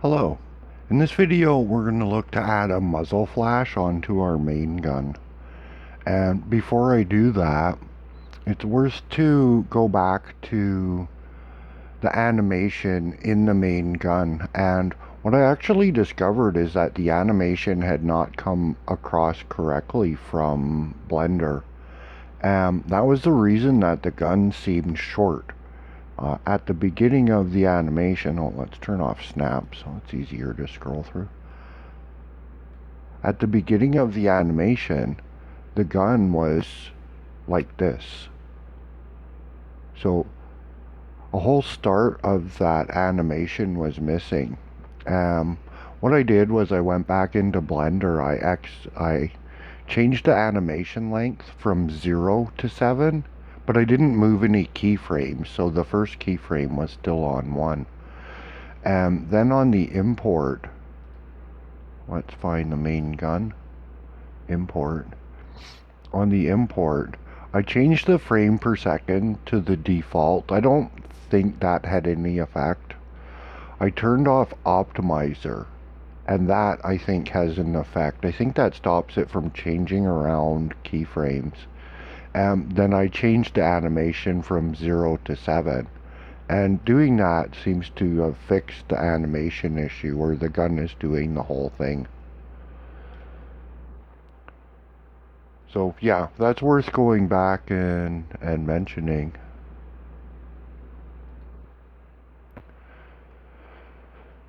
Hello. In this video we're going to look to add a muzzle flash onto our main gun. And before I do that, it's worth to go back to the animation in the main gun. And what I actually discovered is that the animation had not come across correctly from Blender. That was the reason that the gun seemed short. At the beginning of the animation, let's turn off snap so it's easier to scroll through. At the beginning of the animation, the gun was like this. So a whole start of that animation was missing. What I did was I went back into Blender. I changed the animation length from 0 to 7. But I didn't move any keyframes, so the first keyframe was still on 1. And then on the import, let's find the main gun, import. On the import, I changed the frame per second to the default. I don't think that had any effect. I turned off optimizer, and that I think has an effect. I think that stops it from changing around keyframes. Then I changed the animation from 0 to 7. And doing that seems to have fixed the animation issue where the gun is doing the whole thing. So yeah, that's worth going back and mentioning.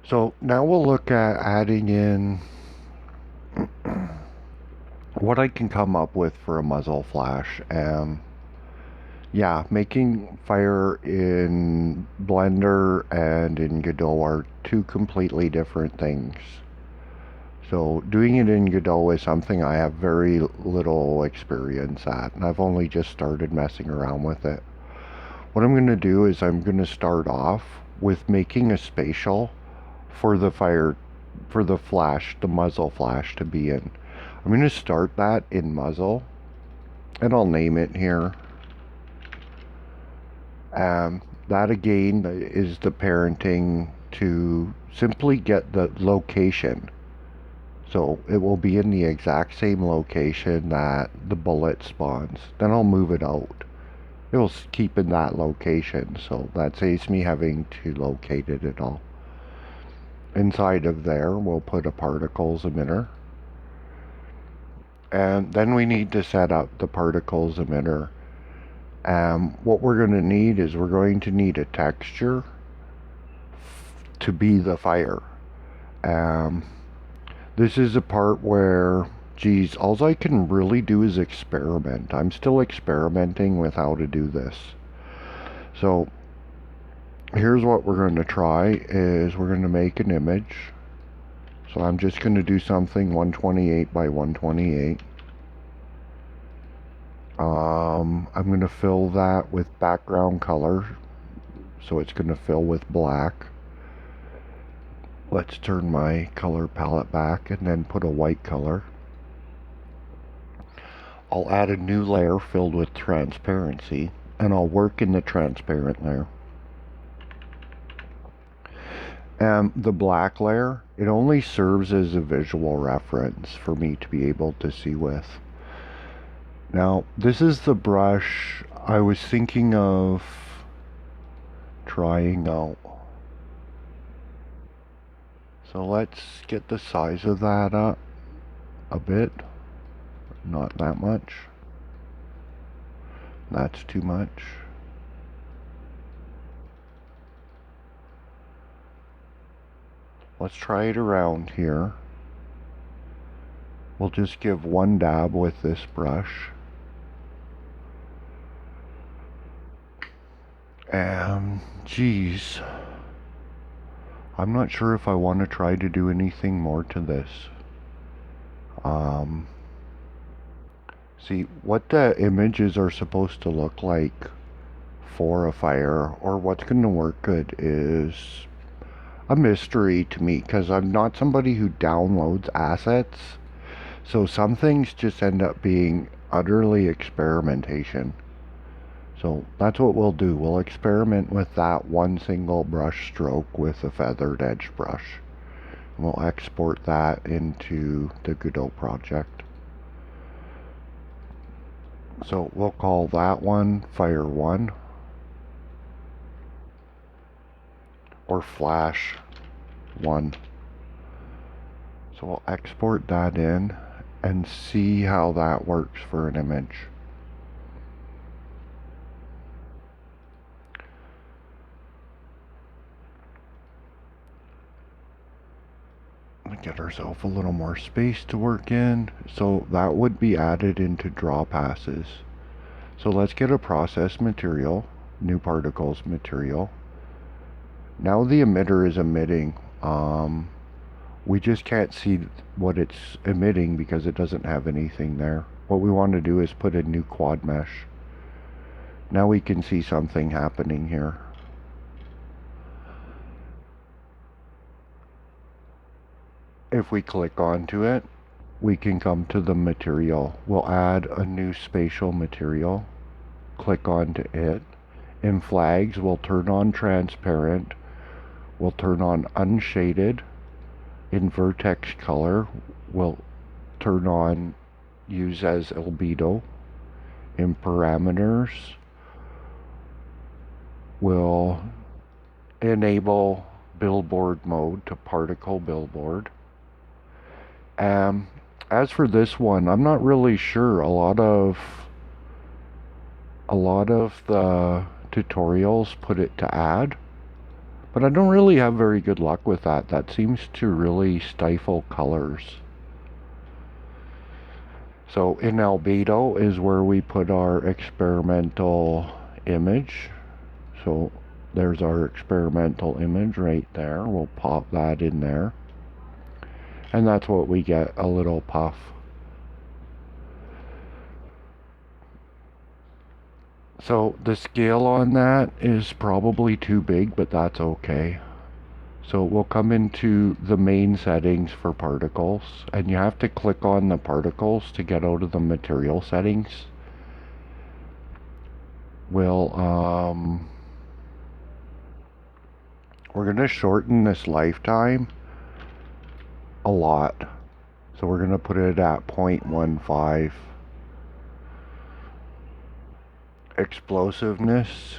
So now we'll look at adding in what I can come up with for a muzzle flash. Yeah, making fire in Blender and in Godot are two completely different things. So doing it in Godot is something I have very little experience at, and I've only just started messing around with it. What I'm going to do is I'm going to start off with making a spatial for the flash, the muzzle flash to be in. I'm going to start that in Muzzle, and I'll name it here. That again is the parenting to simply get the location. So it will be in the exact same location that the bullet spawns. Then I'll move it out. It will keep in that location, so that saves me having to locate it at all. Inside of there, we'll put a particles emitter. And then we need to set up the particles emitter. What we're going to need is we're going to need a texture to be the fire. This is a part where, geez, all I can really do is experiment. I'm still experimenting with how to do this. So here's what we're going to try is we're going to make an image. So I'm just going to do something 128 by 128. I'm going to fill that with background color, so it's going to fill with black. Let's turn my color palette back and then put a white color. I'll add a new layer filled with transparency, and I'll work in the transparent layer. And the black layer, it only serves as a visual reference for me to be able to see with. Now, this is the brush I was thinking of trying out. So let's get the size of that up a bit. Not that much. That's too much. Let's try it around here. We'll just give one dab with this brush. And geez, I'm not sure if I want to try to do anything more to this. See, what the images are supposed to look like for a fire, or what's going to work good, is a mystery to me, because I'm not somebody who downloads assets. So some things just end up being utterly experimentation. So that's what we'll do. We'll experiment with that one single brush stroke with a feathered edge brush. We'll export that into the Godot project. So we'll call that one Fire 1 or Flash 1. So we'll export that in and see how that works for an image. Get ourselves a little more space to work in. So that would be added into draw passes. So let's get a process material, new particles material. Now the emitter is emitting. We just can't see what it's emitting because it doesn't have anything there. What we want to do is put a new quad mesh. Now we can see something happening here. If we click onto it, we can come to the material. We'll add a new spatial material. Click onto it. In flags, we'll turn on transparent. We'll turn on unshaded. In vertex color, we'll turn on use as albedo. In parameters, we'll enable billboard mode to particle billboard. As for this one, I'm not really sure. A lot of the tutorials put it to add, but I don't really have very good luck with that. That seems to really stifle colors. So in albedo is where we put our experimental image. So there's our experimental image right there. We'll pop that in there. And that's what we get, a little puff. So the scale on that is probably too big, but that's okay. So we'll come into the main settings for particles, and you have to click on the particles to get out of the material settings. We're going to shorten this lifetime a lot. So we're going to put it at 0.15. Explosiveness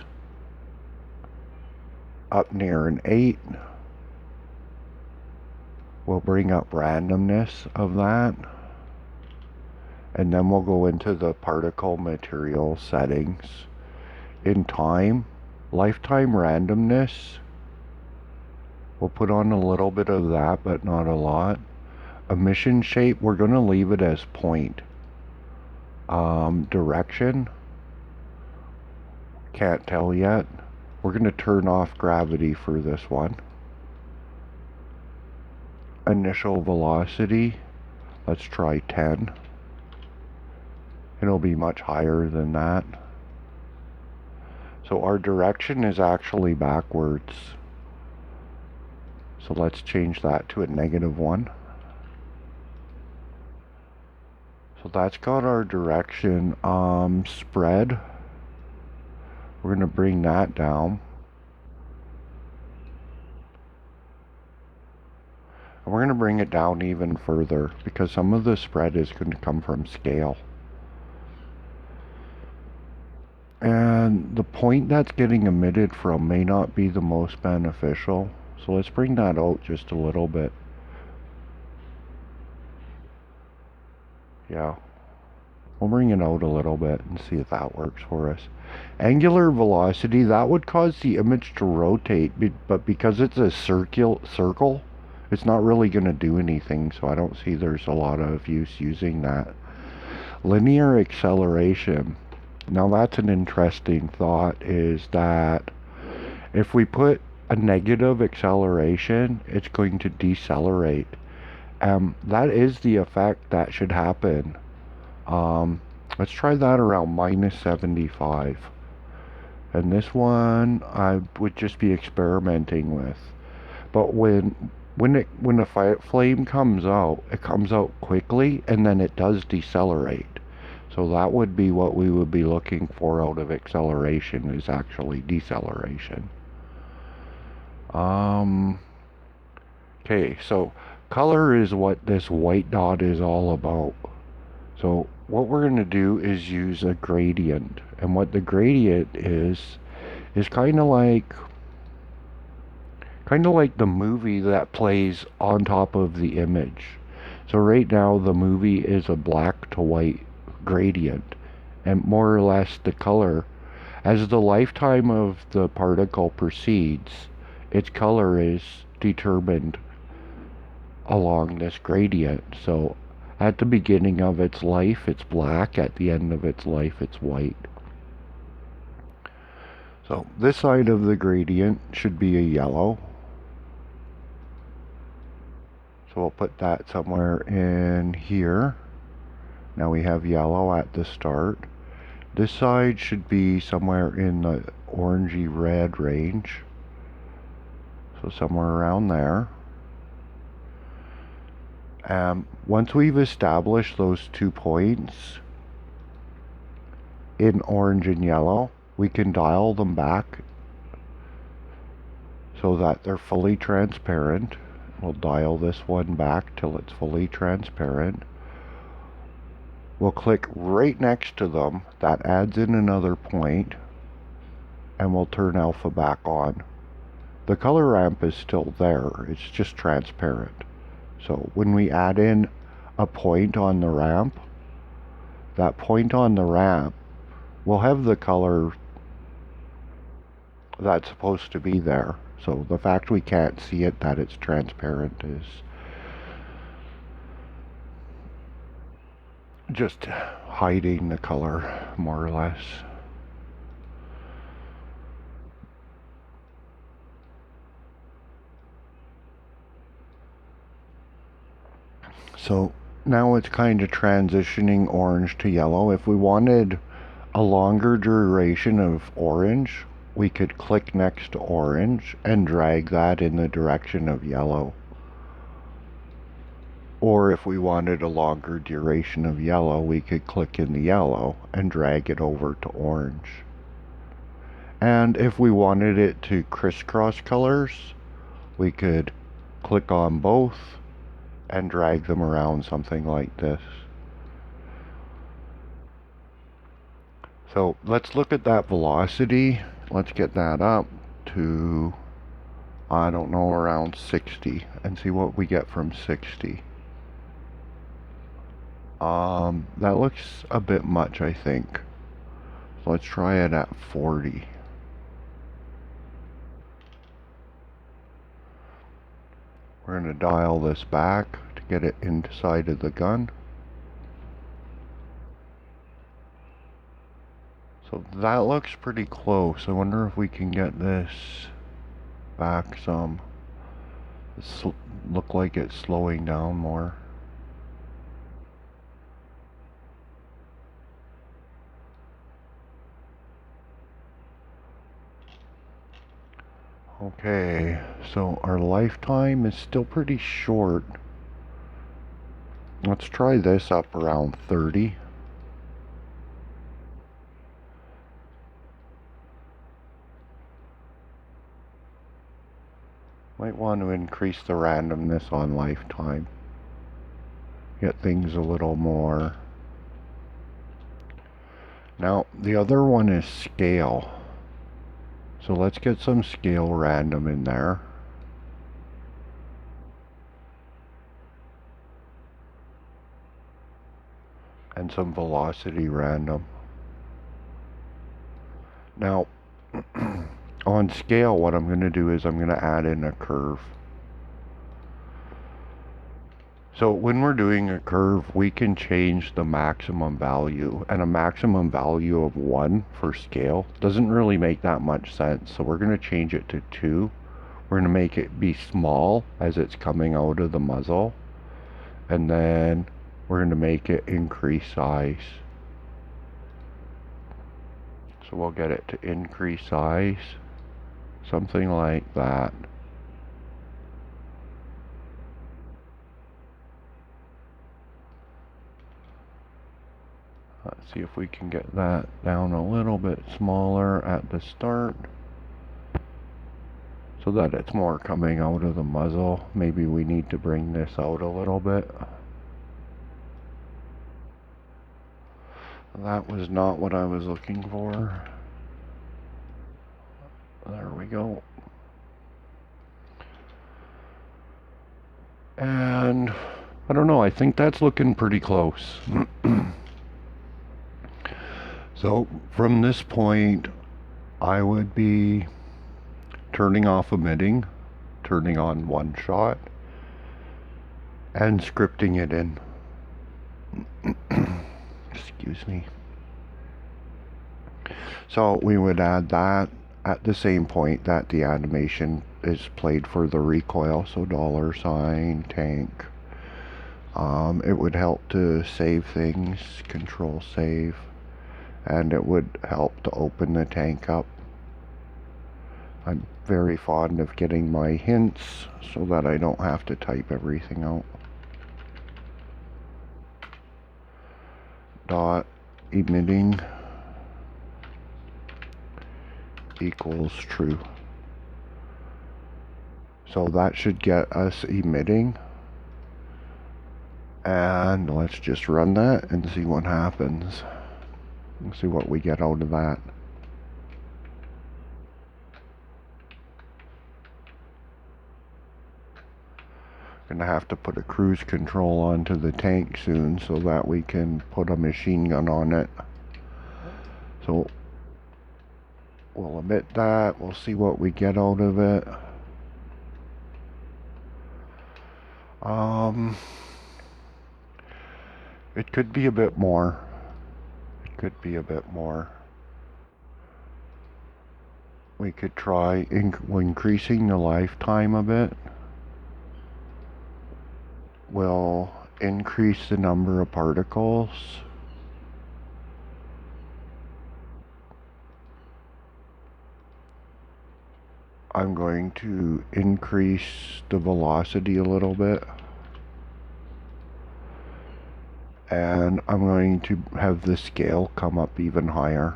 up near an 8. We'll bring up randomness of that. And then we'll go into the particle material settings. In time, lifetime randomness, we'll put on a little bit of that, but not a lot. Emission shape, we're going to leave it as point. Direction, can't tell yet. We're going to turn off gravity for this one. Initial velocity, let's try 10. It'll be much higher than that. So our direction is actually backwards. So let's change that to a -1. So that's got our direction. Spread, we're going to bring that down. And we're going to bring it down even further because some of the spread is going to come from scale. And the point that's getting emitted from may not be the most beneficial. So let's bring that out just a little bit. Yeah. We'll bring it out a little bit and see if that works for us. Angular velocity, that would cause the image to rotate, but because it's a circle, it's not really going to do anything, so I don't see there's a lot of use using that. Linear acceleration. Now that's an interesting thought, is that if we put a negative acceleration, it's going to decelerate. That is the effect that should happen. Let's try that around -75. And this one I would just be experimenting with. But when a flame comes out, it comes out quickly and then it does decelerate. So that would be what we would be looking for out of acceleration, is actually deceleration. Okay, so Color is what this white dot is all about. So what we're going to do is use a gradient. And what the gradient is kind of like the movie that plays on top of the image. So right now the movie is a black to white gradient, and more or less the color, as the lifetime of the particle proceeds, its color is determined along this gradient. So at the beginning of its life it's black, at the end of its life it's white. So this side of the gradient should be a yellow. So we'll put that somewhere in here. Now we have yellow at the start. This side should be somewhere in the orangey red range. So somewhere around there. Once we've established those 2 points in orange and yellow, we can dial them back so that they're fully transparent. We'll dial this one back till it's fully transparent. We'll click right next to them, that adds in another point, and we'll turn alpha back on. The color ramp is still there, it's just transparent. So when we add in a point on the ramp, that point on the ramp will have the color that's supposed to be there. So the fact we can't see it, that it's transparent, is just hiding the color, more or less. So now it's kind of transitioning orange to yellow. If we wanted a longer duration of orange, we could click next to orange and drag that in the direction of yellow. Or if we wanted a longer duration of yellow, we could click in the yellow and drag it over to orange. And if we wanted it to crisscross colors, we could click on both and drag them around something like this. So let's look at that velocity. Let's get that up to, I don't know, around 60 and see what we get from 60. That looks a bit much, I think. So let's try it at 40. We're going to dial this back to get it inside of the gun. So that looks pretty close. I wonder if we can get this back some. Look like it's slowing down more. Okay, so our lifetime is still pretty short. Let's try this up around 30. Might want to increase the randomness on lifetime. Get things a little more. Now, the other one is scale. So let's get some scale random in there. And some velocity random. Now, on scale, what I'm going to do is I'm going to add in a curve. So when we're doing a curve, we can change the maximum value, and a maximum value of 1 for scale doesn't really make that much sense. So we're going to change it to 2. We're going to make it be small as it's coming out of the muzzle, and then we're going to make it increase size. So we'll get it to increase size, something like that. Let's see if we can get that down a little bit smaller at the start. so that it's more coming out of the muzzle. Maybe we need to bring this out a little bit. That was not what I was looking for. There we go. And I don't know, I think that's looking pretty close. So from this point, I would be turning off emitting, turning on one shot, and scripting it in. Excuse me. So we would add that at the same point that the animation is played for the recoil, so $ tank. It would help to save things, control save, and it would help to open the tank up. I'm very fond of getting my hints so that I don't have to type everything out. Dot emitting equals true. So that should get us emitting. And let's just run that and see what happens. Let's see what we get out of that. Gonna have to put a cruise control onto the tank soon so that we can put a machine gun on it. So we'll emit that, we'll see what we get out of it. It could be a bit more. It could be a bit more. We could try increasing the lifetime a bit. Will increase the number of particles. I'm going to increase the velocity a little bit. And I'm going to have the scale come up even higher.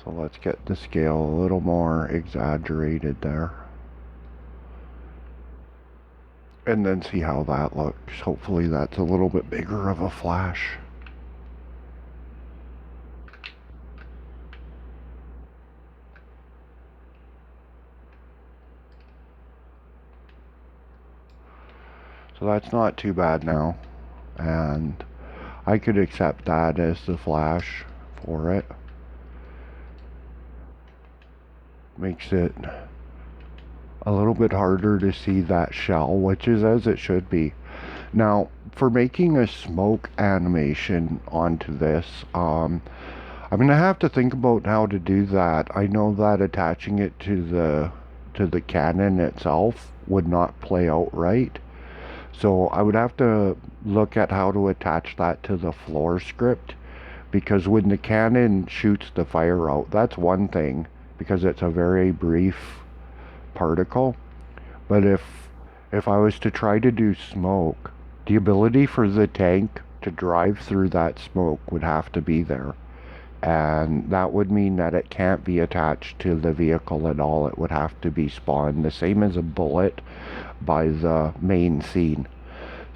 So let's get the scale a little more exaggerated there. And then see how that looks. Hopefully that's a little bit bigger of a flash. So that's not too bad now. And I could accept that as the flash for it. Makes it a little bit harder to see that shell, which is as it should be. Now, for making a smoke animation onto this, I'm gonna have to think about how to do that. I know that attaching it to the cannon itself would not play out right. So I would have to look at how to attach that to the floor script, because when the cannon shoots the fire out, that's one thing, because it's a very brief particle. But if I was to try to do smoke, the ability for the tank to drive through that smoke would have to be there. And that would mean that it can't be attached to the vehicle at all. It would have to be spawned, the same as a bullet, by the main scene.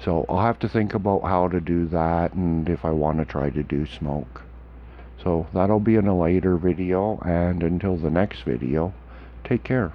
So I'll have to think about how to do that, and if I want to try to do smoke. So that'll be in a later video, and until the next video, take care.